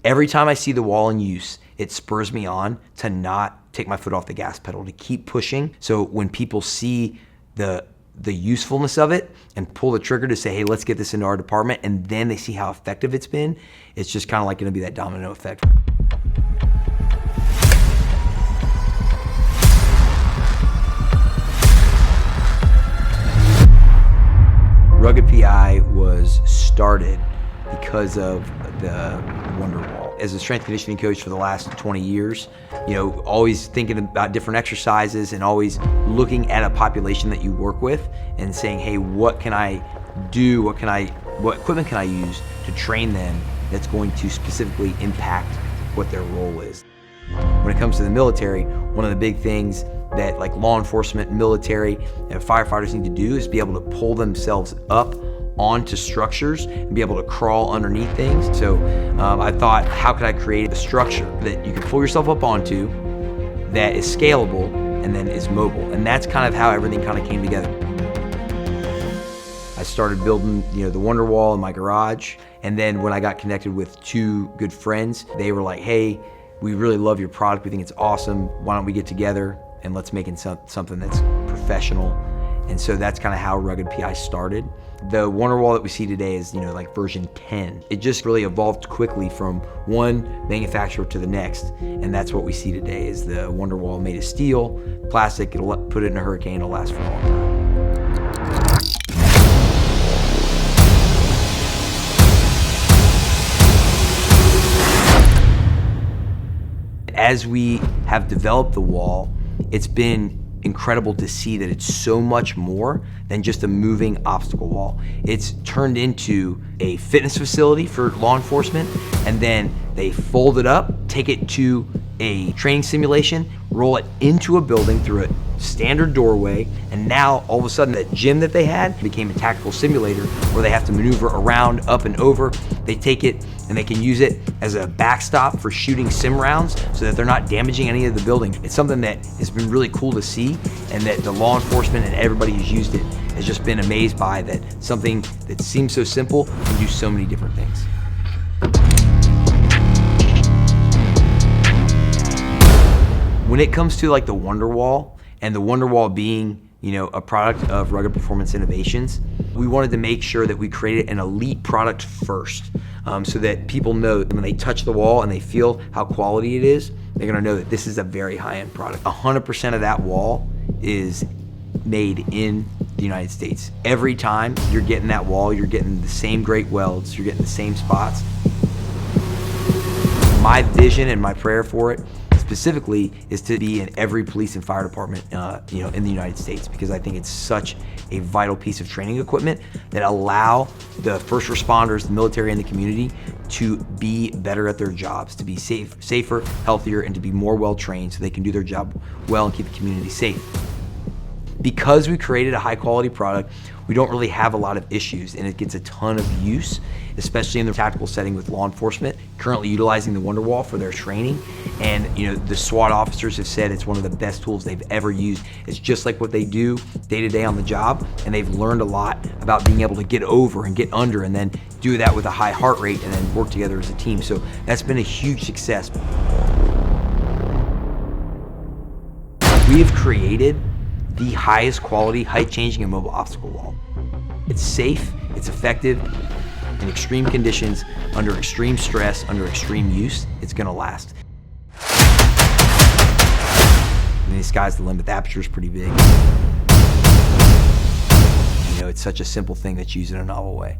every time I see the wall in use, it spurs me on to not take my foot off the gas pedal, to keep pushing. So when people see the usefulness of it and pull the trigger to say, hey, let's get this into our department, and then they see how effective it's been, it's just kind of like gonna be that domino effect. Rugged PI was started because of the Wunder wall. As a strength conditioning coach for the last 20 years, always thinking about different exercises and always looking at a population that you work with and saying, hey, what can I do? What equipment can I use to train them that's going to specifically impact what their role is? When it comes to the military, one of the big things that like law enforcement, military, and firefighters need to do is be able to pull themselves up onto structures and be able to crawl underneath things. So I thought, how could I create a structure that you can pull yourself up onto that is scalable and then is mobile? And that's kind of how everything kind of came together. I started building, the Wunder wall in my garage. And then when I got connected with two good friends, they were like, hey, we really love your product. We think it's awesome. Why don't we get together and let's make it something that's professional. And so that's kind of how Rugged PI started. The Wunder wall that we see today is, like version 10. It just really evolved quickly from one manufacturer to the next. And that's what we see today is the Wunder wall made of steel, plastic. It'll put it in a hurricane, it'll last for a long time. As we have developed the wall, it's been incredible to see that it's so much more than just a moving obstacle wall. It's turned into a fitness facility for law enforcement, and then they fold it up, take it to a training simulation, roll it into a building through a standard doorway, and now all of a sudden that gym that they had became a tactical simulator where they have to maneuver around, up and over. They take it and they can use it as a backstop for shooting sim rounds so that they're not damaging any of the building. It's something that has been really cool to see, and that the law enforcement and everybody who's used it has just been amazed by that. Something that seems so simple can do so many different things. When it comes to like the Wunder wall, and the Wunder wall being, a product of Rugged Performance Innovations, we wanted to make sure that we created an elite product first, so that people know when they touch the wall and they feel how quality it is, they're gonna know that this is a very high-end product. 100% of that wall is made in the United States. Every time you're getting that wall, you're getting the same great welds, you're getting the same spots. My vision and my prayer for it specifically is to be in every police and fire department in the United States, because I think it's such a vital piece of training equipment that allow the first responders, the military, and the community to be better at their jobs, to be safer, healthier, and to be more well-trained so they can do their job well and keep the community safe. Because we created a high-quality product, we don't really have a lot of issues, and it gets a ton of use, especially in the tactical setting with law enforcement, currently utilizing the Wunder wall for their training. And the SWAT officers have said it's one of the best tools they've ever used. It's just like what they do day to day on the job, and they've learned a lot about being able to get over and get under and then do that with a high heart rate and then work together as a team. So that's been a huge success. We've created the highest quality height changing and mobile obstacle wall. It's safe, it's effective, in extreme conditions, under extreme stress, under extreme use, it's gonna last. I mean, the sky's the limit, the aperture's pretty big. It's such a simple thing that's used in a novel way.